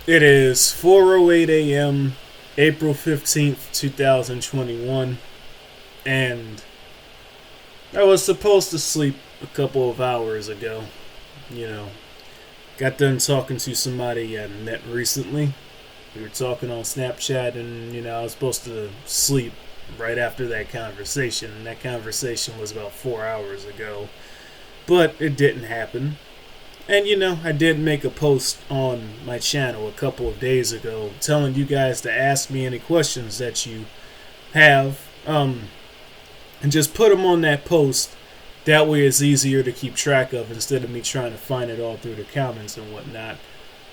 It is 4:08 a.m., April 15th, 2021, and I was supposed to sleep a couple of hours ago. You know, got done talking to somebody I met recently. We were talking on Snapchat, and I was supposed to sleep right after that conversation, and that conversation was about 4 hours ago, but it didn't happen. And I did make a post on my channel a couple of days ago telling you guys to ask me any questions that you have, and just put them on that post. That way it's easier to keep track of instead of me trying to find it all through the comments and whatnot.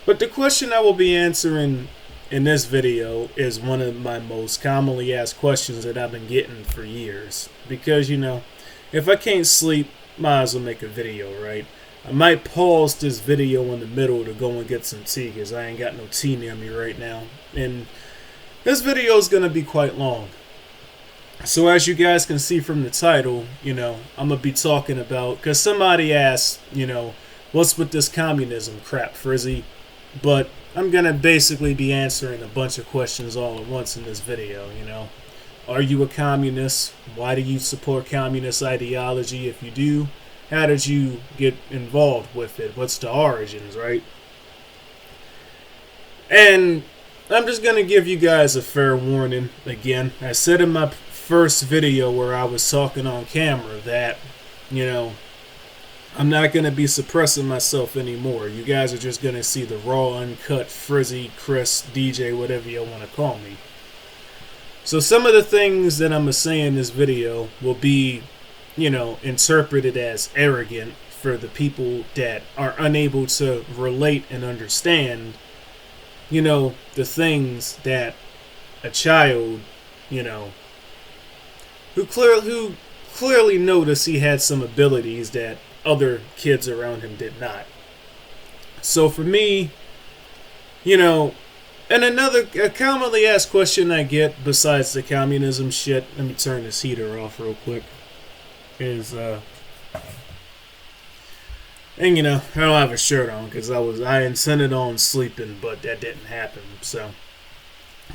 But the question I will be answering in this video is one of my most commonly asked questions that I've been getting for years. Because, if I can't sleep, might as well make a video, right? I might pause this video in the middle to go and get some tea because I ain't got no tea near me right now. And this video is going to be quite long. So as you guys can see from the title, I'm going to be talking about, because somebody asked, what's with this communism crap, Frizzy? But I'm going to basically be answering a bunch of questions all at once in this video, Are you a communist? Why do you support communist ideology? If you do, how did you get involved with it? What's the origins, right? And I'm just going to give you guys a fair warning again. I said in my first video where I was talking on camera that, I'm not going to be suppressing myself anymore. You guys are just going to see the raw, uncut, Frizzy, Chris, DJ, whatever you want to call me. So some of the things that I'm going to say in this video will be interpreted as arrogant for the people that are unable to relate and understand, the things that a child, who clearly noticed he had some abilities that other kids around him did not. So for me, and another a commonly asked question I get besides the communism shit, let me turn this heater off real quick, is and I don't have a shirt on because I intended on sleeping, but that didn't happen. So,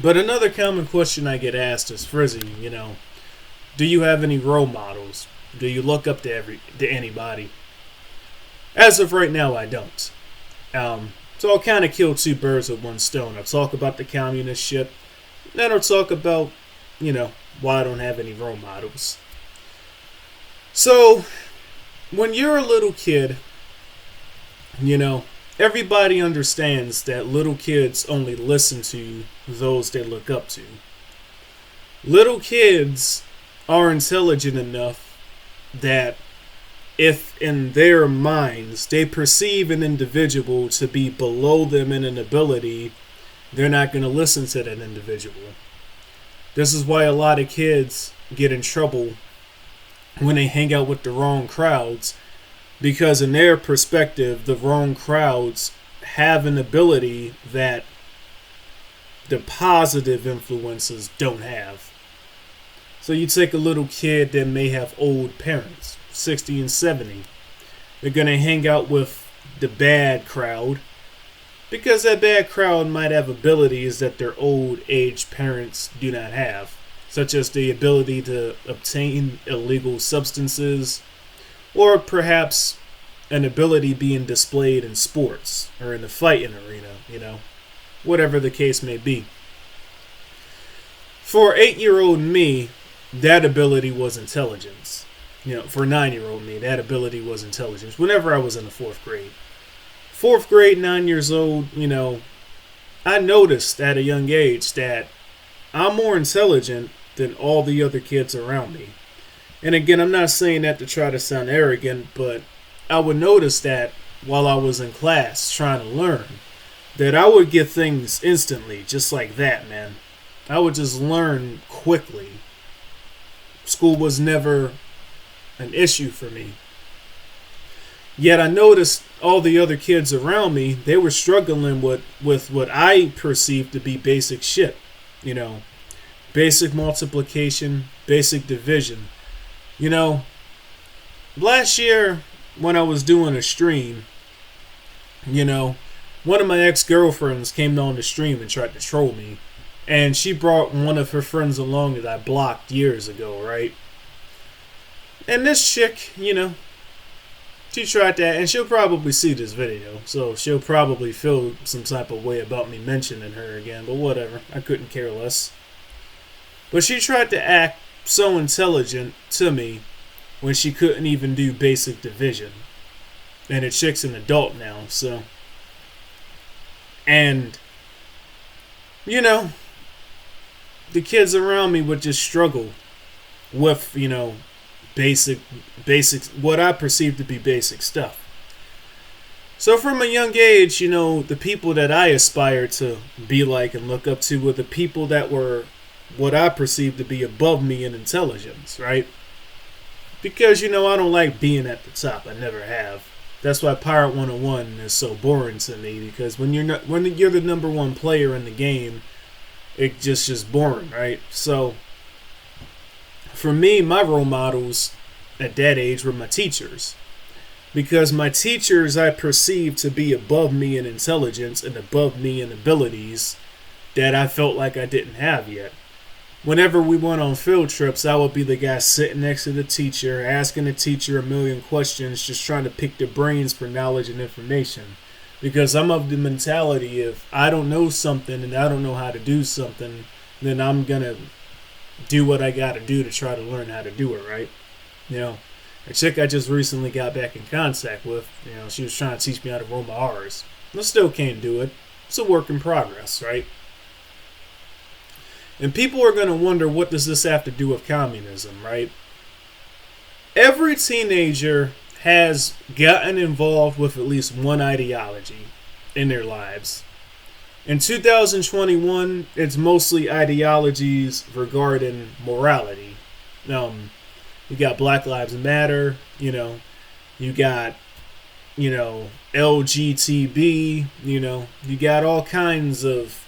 but another common question I get asked is, Frizzy, do you have any role models? Do you look up to anybody? As of right now, I don't. So I'll kind of kill two birds with one stone. I'll talk about the communist shit, then I'll talk about why I don't have any role models. So, when you're a little kid, everybody understands that little kids only listen to those they look up to. Little kids are intelligent enough that if in their minds they perceive an individual to be below them in an ability, they're not going to listen to that individual. This is why a lot of kids get in trouble when they hang out with the wrong crowds, because in their perspective, the wrong crowds have an ability that the positive influences don't have. So you take a little kid that may have old parents, 60 and 70. They're going to hang out with the bad crowd because that bad crowd might have abilities that their old age parents do not have, such as the ability to obtain illegal substances, or perhaps an ability being displayed in sports or in the fighting arena, whatever the case may be. For 8-year-old me, that ability was intelligence. For 9-year-old me, that ability was intelligence. Whenever I was in the 4th grade. 4th grade, 9 years old, I noticed at a young age that I'm more intelligent than all the other kids around me. And again, I'm not saying that to try to sound arrogant, but I would notice that while I was in class trying to learn, that I would get things instantly, just like that, man. I would just learn quickly. School was never an issue for me. Yet I noticed all the other kids around me, they were struggling with what I perceived to be basic shit. Basic multiplication, basic division. Last year when I was doing a stream, one of my ex-girlfriends came on the stream and tried to troll me. And she brought one of her friends along that I blocked years ago, right? And this chick, she tried that, and she'll probably see this video, so she'll probably feel some type of way about me mentioning her again, but whatever, I couldn't care less. But she tried to act so intelligent to me when she couldn't even do basic division. And the chick's an adult now, so. And, the kids around me would just struggle with, basic, what I perceive to be basic stuff. So from a young age, the people that I aspired to be like and look up to were the people that were what I perceive to be above me in intelligence, right? Because, I don't like being at the top. I never have. That's why Pirate 101 is so boring to me, because when you're the number one player in the game, it's just boring, right? So for me, my role models at that age were my teachers. Because my teachers I perceived to be above me in intelligence and above me in abilities that I felt like I didn't have yet. Whenever we went on field trips, I would be the guy sitting next to the teacher, asking the teacher a million questions, just trying to pick their brains for knowledge and information. Because I'm of the mentality, if I don't know something and I don't know how to do something, then I'm going to do what I got to do to try to learn how to do it, right? A chick I just recently got back in contact with, she was trying to teach me how to roll my R's. I still can't do it. It's a work in progress, right? And people are going to wonder, what does this have to do with communism, right? Every teenager has gotten involved with at least one ideology in their lives. In 2021, it's mostly ideologies regarding morality. You got Black Lives Matter, you got, LGTB, you got all kinds of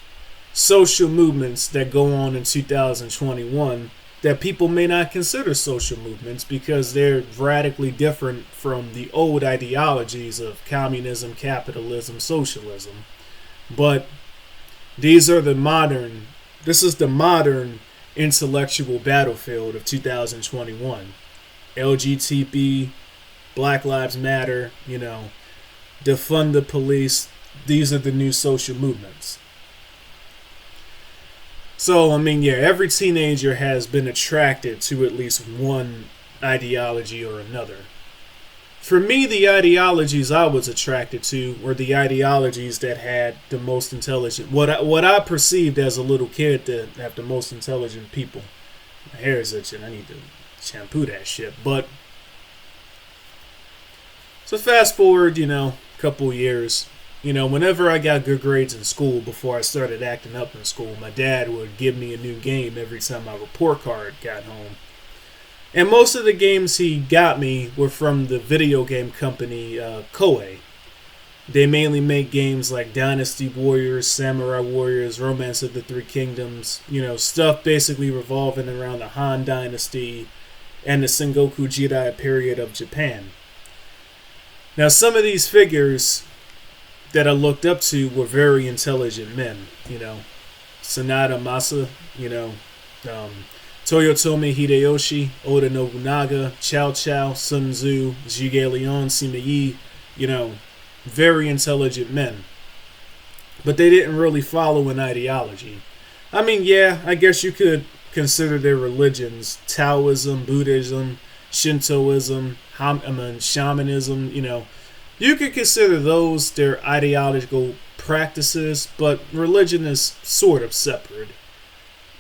social movements that go on in 2021 that people may not consider social movements because they're radically different from the old ideologies of communism, capitalism, socialism. But this is the modern intellectual battlefield of 2021. LGTB, Black Lives Matter, defund the police. These are the new social movements. So, every teenager has been attracted to at least one ideology or another. For me, the ideologies I was attracted to were the ideologies that had the most intelligent, what I perceived as a little kid to have the most intelligent people. My hair is itching. I need to shampoo that shit. But, so fast forward, a couple years. Whenever I got good grades in school before I started acting up in school, my dad would give me a new game every time my report card got home. And most of the games he got me were from the video game company Koei. They mainly make games like Dynasty Warriors, Samurai Warriors, Romance of the Three Kingdoms, stuff basically revolving around the Han Dynasty and the Sengoku Jidai period of Japan. Now, some of these figures that I looked up to were very intelligent men, Sanada Masa, Toyotomi Hideyoshi, Oda Nobunaga, Cao Cao, Sun Tzu, Zhuge Liang, Sima Yi, very intelligent men. But they didn't really follow an ideology. I guess you could consider their religions Taoism, Buddhism, Shintoism, shamanism, You could consider those their ideological practices, but religion is sort of separate.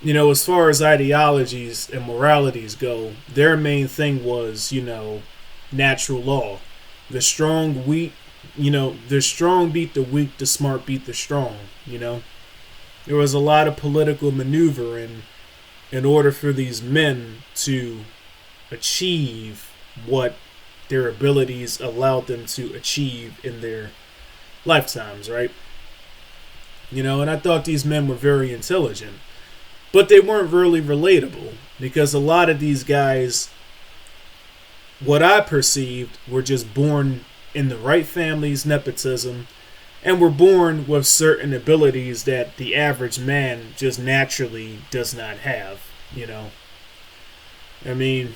As far as ideologies and moralities go, their main thing was, natural law. The strong beat the weak, the smart beat the strong, There was a lot of political maneuvering in order for these men to achieve what their abilities allowed them to achieve in their lifetimes, right? And I thought these men were very intelligent. But they weren't really relatable, because a lot of these guys, what I perceived, were just born in the right families, nepotism, and were born with certain abilities that the average man just naturally does not have, you know. I mean,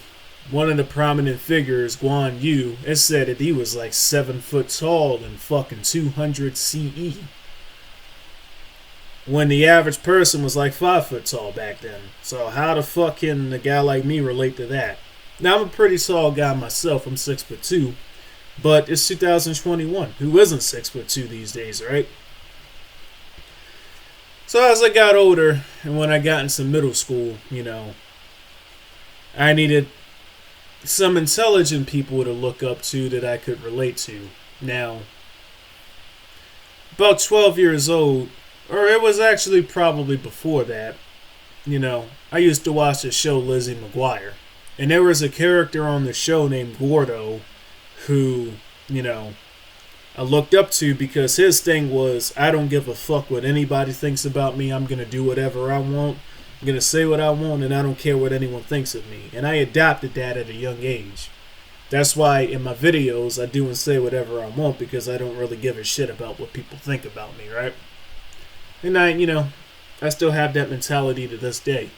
one of the prominent figures, Guan Yu, it said that he was like 7 foot tall and fucking 200 CE. When the average person was like 5 foot tall back then. So how the fuck can a guy like me relate to that? Now I'm a pretty tall guy myself, I'm 6'2", but it's 2021. Who isn't 6'2" these days, right? So as I got older, and when I got into middle school, you know, I needed some intelligent people to look up to that I could relate to. Now, about 12 years old, or it was actually probably before that, you know, I used to watch the show Lizzie McGuire. And there was a character on the show named Gordo who, you know, I looked up to because his thing was, I don't give a fuck what anybody thinks about me. I'm going to do whatever I want. I'm going to say what I want, and I don't care what anyone thinks of me. And I adopted that at a young age. That's why in my videos I do and say whatever I want, because I don't really give a shit about what people think about me, right? And I still have that mentality to this day.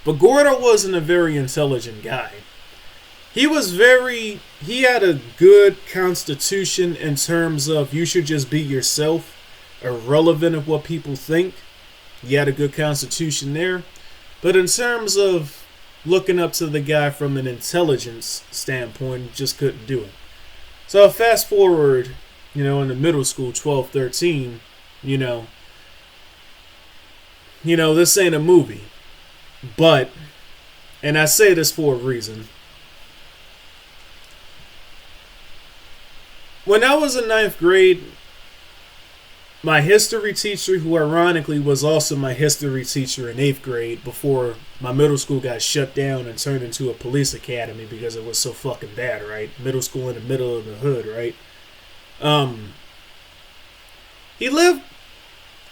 But Gordo wasn't a very intelligent guy. He had a good constitution in terms of you should just be yourself, irrelevant of what people think. He had a good constitution there. But in terms of looking up to the guy from an intelligence standpoint, just couldn't do it. So fast forward, in the middle school, 12, 13, this ain't a movie. But, and I say this for a reason. When I was in 9th grade, my history teacher, who ironically was also my history teacher in 8th grade before my middle school got shut down and turned into a police academy because it was so fucking bad, right? Middle school in the middle of the hood, right? He lived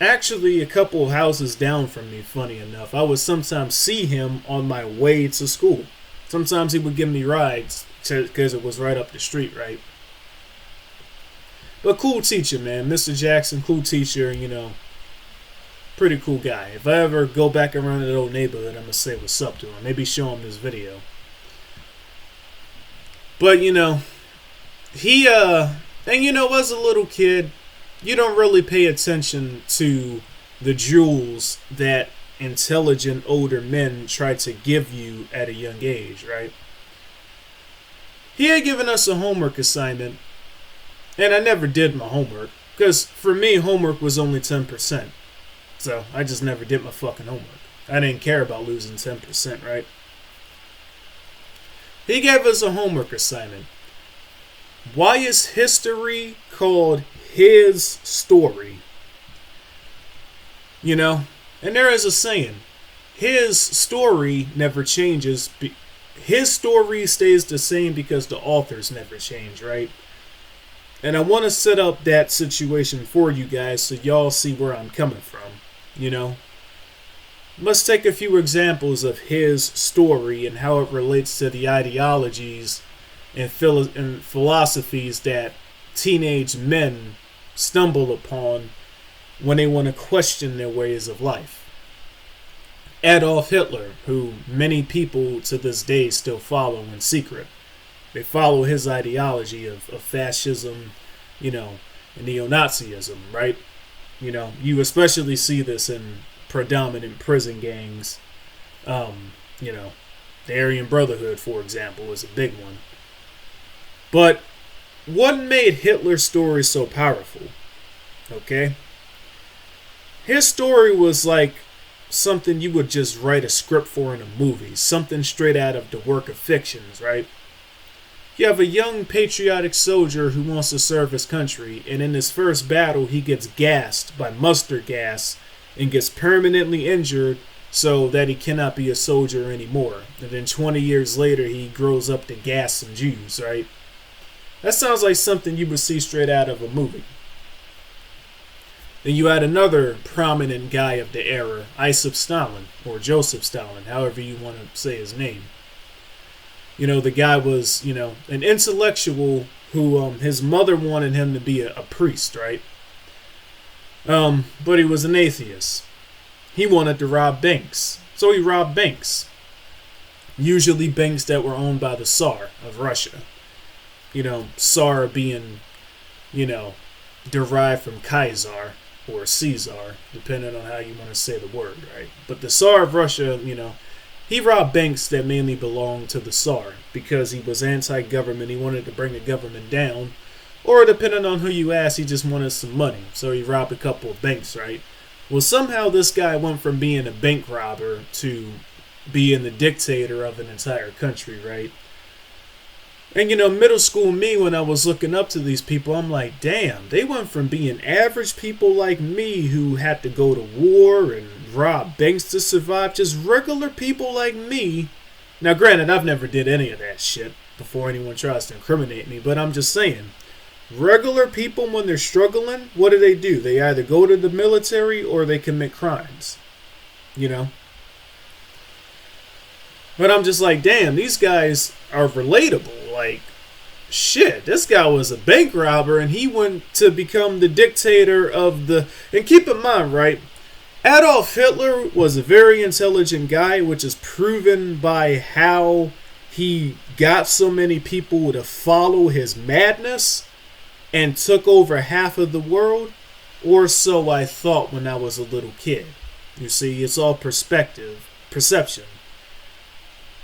actually a couple houses down from me, funny enough. I would sometimes see him on my way to school. Sometimes he would give me rides because it was right up the street, right? But cool teacher, man. Mr. Jackson, cool teacher, pretty cool guy. If I ever go back around that old neighborhood, I'm going to say what's up to him. Maybe show him this video. But, he, as a little kid, you don't really pay attention to the jewels that intelligent older men try to give you at a young age, right? He had given us a homework assignment, and I never did my homework, because for me, homework was only 10%. So I just never did my fucking homework. I didn't care about losing 10%, right? He gave us a homework assignment. Why is history called his story? And there is a saying, his story never changes. His story stays the same because the authors never change, right? And I want to set up that situation for you guys so y'all see where I'm coming from, Let's take a few examples of his story and how it relates to the ideologies and philosophies that teenage men stumble upon when they want to question their ways of life. Adolf Hitler, who many people to this day still follow in secret. They follow his ideology of fascism, and neo-Nazism, right? You especially see this in predominant prison gangs. The Aryan Brotherhood, for example, is a big one. But what made Hitler's story so powerful? Okay? His story was like something you would just write a script for in a movie. Something straight out of the work of fictions, right? You have a young patriotic soldier who wants to serve his country, and in his first battle he gets gassed by mustard gas and gets permanently injured so that he cannot be a soldier anymore. And then 20 years later he grows up to gas some Jews, right? That sounds like something you would see straight out of a movie. Then you had another prominent guy of the era, Isaac Stalin, or Joseph Stalin, however you want to say his name. The guy was, an intellectual who his mother wanted him to be a priest, right? But he was an atheist. He wanted to rob banks, so he robbed banks. Usually banks that were owned by the Tsar of Russia. Tsar being, derived from Kaiser or Caesar, depending on how you want to say the word, right? But the Tsar of Russia, he robbed banks that mainly belonged to the Tsar because he was anti-government. He wanted to bring the government down. Or depending on who you ask, he just wanted some money. So he robbed a couple of banks, right? Well, somehow this guy went from being a bank robber to being the dictator of an entire country, right? And middle school me, when I was looking up to these people, I'm like, damn, they went from being average people like me who had to go to war and rob banks to survive, just regular people like me. Now, granted, I've never did any of that shit before anyone tries to incriminate me, but I'm just saying, regular people, when they're struggling, what do? They either go to the military or they commit crimes, But I'm just like, damn, these guys are relatable. Like, shit, this guy was a bank robber and he went to become the dictator of the... And keep in mind, right, Adolf Hitler was a very intelligent guy, which is proven by how he got so many people to follow his madness and took over half of the world, or so I thought when I was a little kid. You see, it's all perception.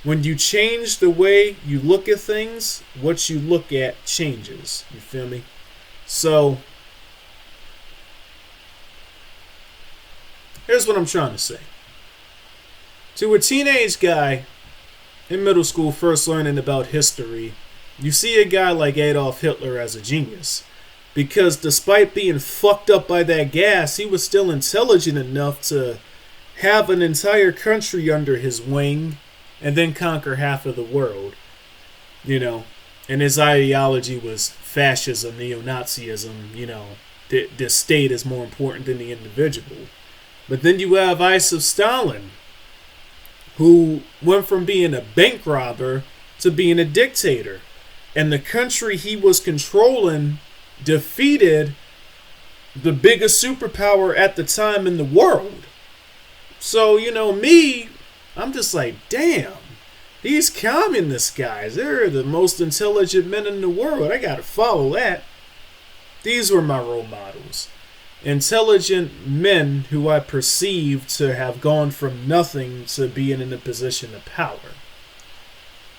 When you change the way you look at things, what you look at changes. You feel me? So, here's what I'm trying to say. To a teenage guy in middle school first learning about history, you see a guy like Adolf Hitler as a genius. Because despite being fucked up by that gas, he was still intelligent enough to have an entire country under his wing and then conquer half of the world, And his ideology was fascism, neo-Nazism, the state is more important than the individual. But then you have Iosif Stalin, who went from being a bank robber to being a dictator. And the country he was controlling defeated the biggest superpower at the time in the world. So, me... I'm just like, damn, these communist guys, they're the most intelligent men in the world. I gotta follow that. These were my role models. Intelligent men who I perceived to have gone from nothing to being in a position of power.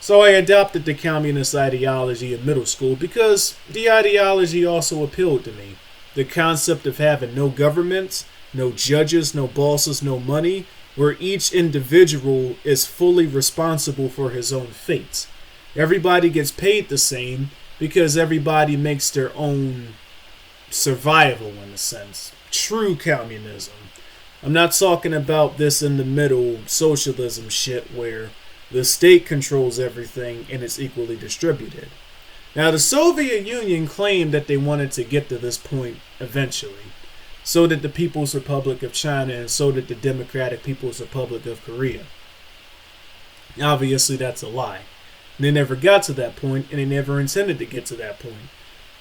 So I adopted the communist ideology in middle school because the ideology also appealed to me. The concept of having no government, no judges, no bosses, no money, where each individual is fully responsible for his own fate. Everybody gets paid the same because everybody makes their own survival, in a sense. True communism. I'm not talking about this in the middle socialism shit where the state controls everything and it's equally distributed. Now, the Soviet Union claimed that they wanted to get to this point eventually. So did the People's Republic of China, and so did the Democratic People's Republic of Korea. Obviously, that's a lie. They never got to that point, and they never intended to get to that point.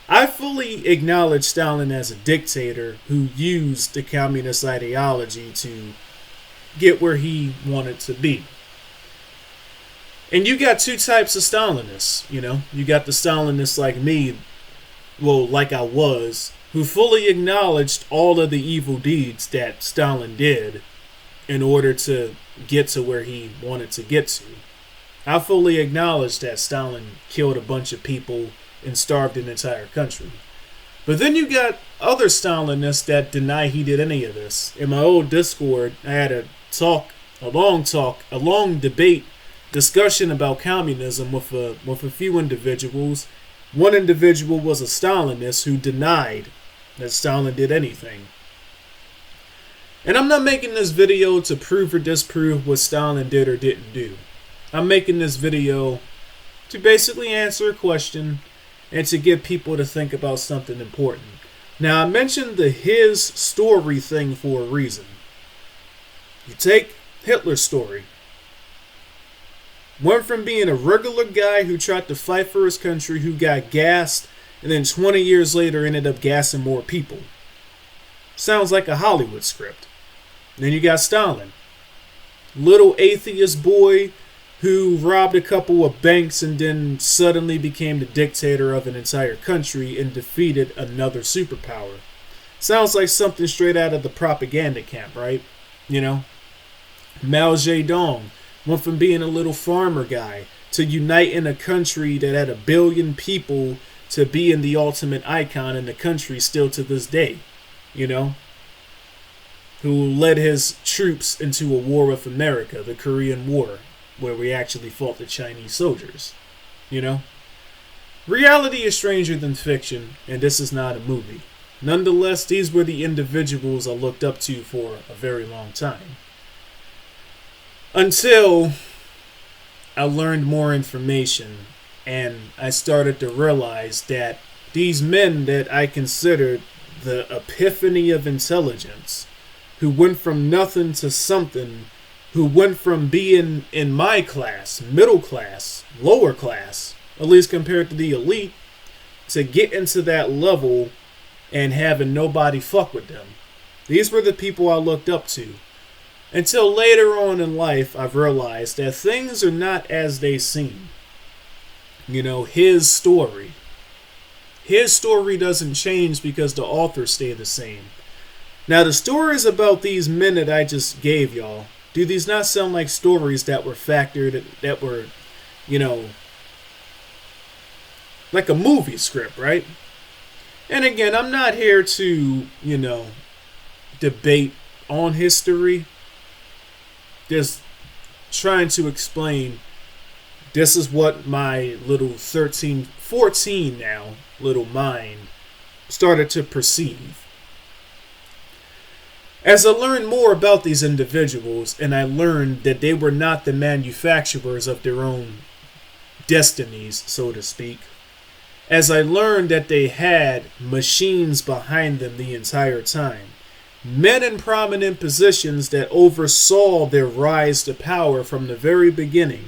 I fully acknowledge Stalin as a dictator who used the communist ideology to get where he wanted to be. And you got two types of Stalinists, You got the Stalinists like me, well, like I was, who fully acknowledged all of the evil deeds that Stalin did in order to get to where he wanted to get to. I fully acknowledge that Stalin killed a bunch of people and starved an entire country. But then you got other Stalinists that deny he did any of this. In my old Discord, I had a long debate, discussion about communism with a few individuals. One individual was a Stalinist who denied that Stalin did anything. And I'm not making this video to prove or disprove what Stalin did or didn't do. I'm making this video to basically answer a question and to get people to think about something important. Now, I mentioned the his story thing for a reason. You take Hitler's story. Went from being a regular guy who tried to fight for his country, who got gassed and then 20 years later ended up gassing more people. Sounds like a Hollywood script. Then you got Stalin. Little atheist boy who robbed a couple of banks and then suddenly became the dictator of an entire country and defeated another superpower. Sounds like something straight out of the propaganda camp, right? You know? Mao Zedong went from being a little farmer guy to uniting a country that had 1 billion people to being the ultimate icon in the country still to this day, you know? Who led his troops into a war with America, the Korean War, where we actually fought the Chinese soldiers, you know? Reality is stranger than fiction, and this is not a movie. Nonetheless, these were the individuals I looked up to for a very long time. Until I learned more information and I started to realize that these men that I considered the epiphany of intelligence, who went from nothing to something, who went from being in my class, middle class, lower class, at least compared to the elite, to get into that level and having nobody fuck with them. These were the people I looked up to. Until later on in life, I've realized that things are not as they seem. You know, his story doesn't change because the authors stay the same. Now, the stories about these men that I just gave y'all, do these not sound like stories that were factored, that were, you know, like a movie script, right? And again, I'm not here to, you know, debate on history. Just trying to explain, this is what my little 14 now, little mind started to perceive. As I learned more about these individuals, and I learned that they were not the manufacturers of their own destinies, so to speak, as I learned that they had machines behind them the entire time, men in prominent positions that oversaw their rise to power from the very beginning,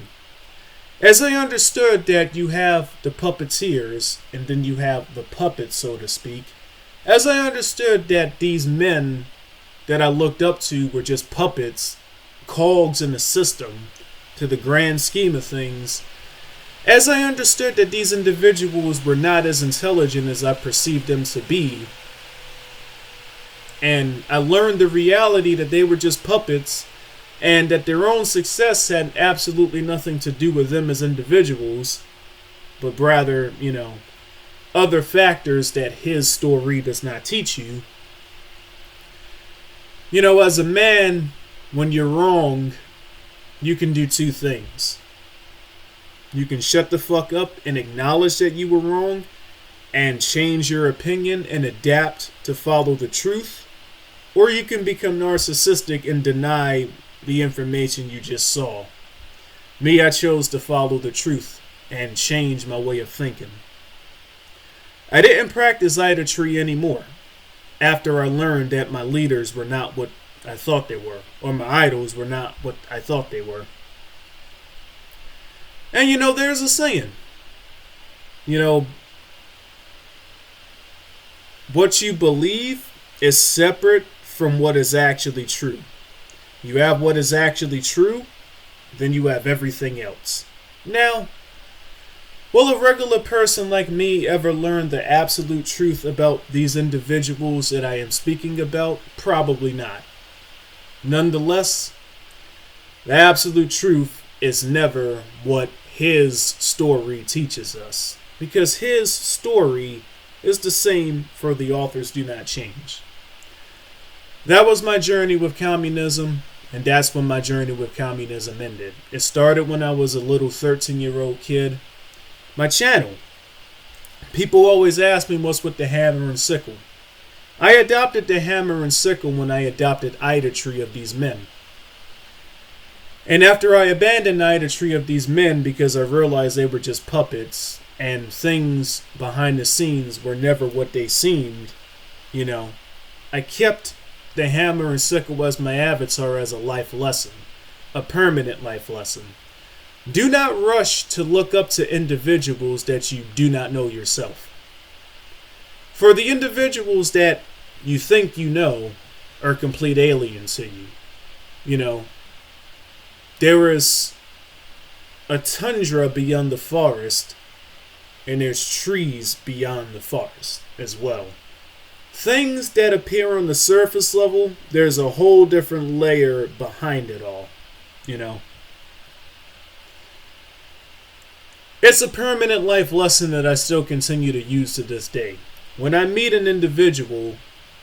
as I understood that you have the puppeteers and then you have the puppets, so to speak, as I understood that these men that I looked up to were just puppets, cogs in the system to the grand scheme of things, as I understood that these individuals were not as intelligent as I perceived them to be, and I learned the reality that they were just puppets and that their own success had absolutely nothing to do with them as individuals, but rather, you know, other factors that his story does not teach you. You know, as a man, when you're wrong, you can do two things. You can shut the fuck up and acknowledge that you were wrong and change your opinion and adapt to follow the truth. Or you can become narcissistic and deny the information you just saw. Me, I chose to follow the truth and change my way of thinking. I didn't practice idolatry anymore after I learned that my leaders were not what I thought they were, or my idols were not what I thought they were. And you know, there's a saying, you know, what you believe is separate from what is actually true. You have what is actually true, then you have everything else. Now, will a regular person like me ever learn the absolute truth about these individuals that I am speaking about? Probably not. Nonetheless, the absolute truth is never what his story teaches us, because his story is the same, for the authors do not change. That was my journey with communism, and that's when my journey with communism ended. It started when I was a little 13-year-old kid. My channel, people always ask me what's with the hammer and sickle. I adopted the hammer and sickle when I adopted idolatry of these men. And after I abandoned idolatry of these men because I realized they were just puppets and things behind the scenes were never what they seemed, you know, I kept the hammer and sickle as my avatar as a life lesson, a permanent life lesson. Do not rush to look up to individuals that you do not know yourself. For the individuals that you think you know are complete aliens to you. You know, there is a tundra beyond the forest, and there's trees beyond the forest as well. Things that appear on the surface level, there's a whole different layer behind it all, you know. It's a permanent life lesson that I still continue to use to this day. When I meet an individual,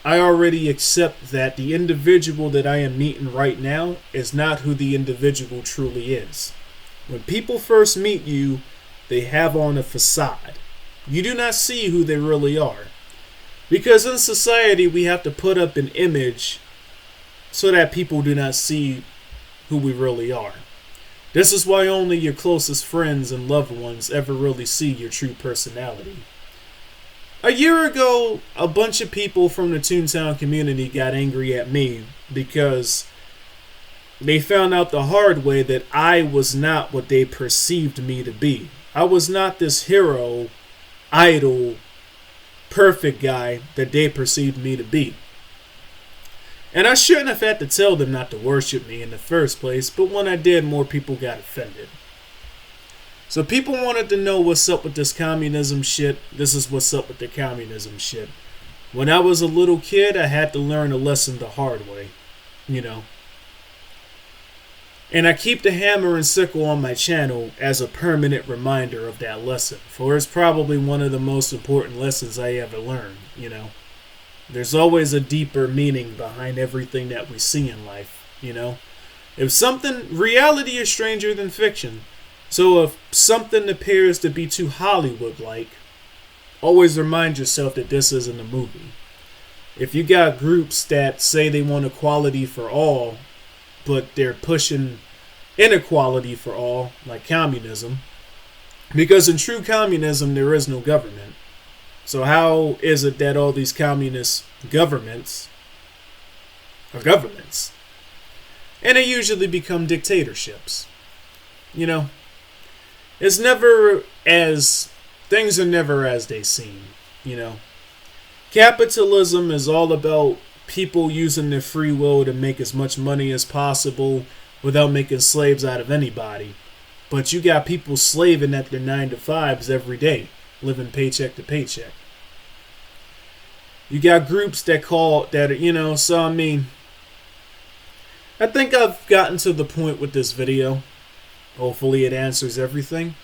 I already accept that the individual that I am meeting right now is not who the individual truly is. When people first meet you, they have on a facade. You do not see who they really are. Because in society, we have to put up an image so that people do not see who we really are. This is why only your closest friends and loved ones ever really see your true personality. A year ago, a bunch of people from the Toontown community got angry at me because they found out the hard way that I was not what they perceived me to be. I was not this hero, idol, perfect guy that they perceived me to be. And I shouldn't have had to tell them not to worship me in the first place, but when I did, more people got offended. So people wanted to know what's up with this communism shit. This is what's up with the communism shit. When I was a little kid, I had to learn a lesson the hard way, you know. And I keep the hammer and sickle on my channel as a permanent reminder of that lesson. For it's probably one of the most important lessons I ever learned, you know. There's always a deeper meaning behind everything that we see in life, you know. Reality is stranger than fiction. So if something appears to be too Hollywood-like, always remind yourself that this isn't a movie. If you got groups that say they want equality for all, but they're pushing inequality for all, like communism, because in true communism there is no government. So how is it that all these communist governments are governments? And they usually become dictatorships. You know? Things are never as they seem, you know? Capitalism is all about people using their free will to make as much money as possible without making slaves out of anybody. But you got people slaving at their 9-to-5s every day, living paycheck to paycheck. You got groups I think I've gotten to the point with this video. Hopefully it answers everything.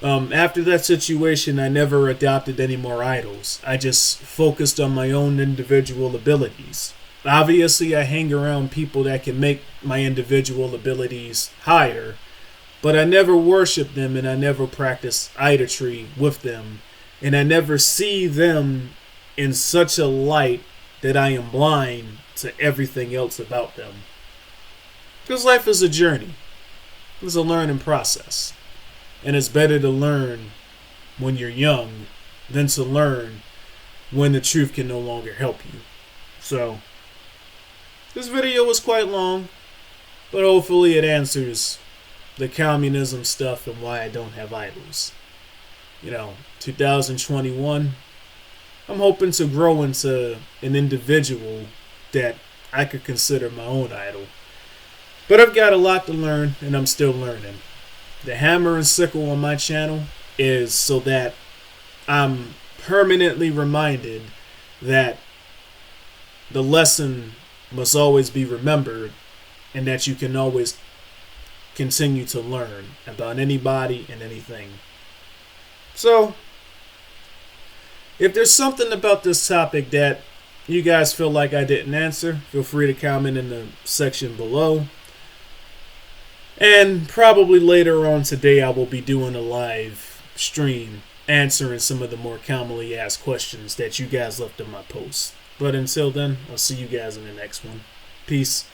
After that situation, I never adopted any more idols. I just focused on my own individual abilities. Obviously, I hang around people that can make my individual abilities higher, but I never worship them and I never practice idolatry with them, and I never see them in such a light that I am blind to everything else about them. Because life is a journey. It's a learning process. And it's better to learn when you're young than to learn when the truth can no longer help you. So, this video was quite long, but hopefully it answers the communism stuff and why I don't have idols. 2021, I'm hoping to grow into an individual that I could consider my own idol. But I've got a lot to learn, and I'm still learning. The hammer and sickle on my channel is so that I'm permanently reminded that the lesson must always be remembered and that you can always continue to learn about anybody and anything. So, if there's something about this topic that you guys feel like I didn't answer, feel free to comment in the section below. And probably later on today I will be doing a live stream answering some of the more commonly asked questions that you guys left in my posts. But until then, I'll see you guys in the next one. Peace.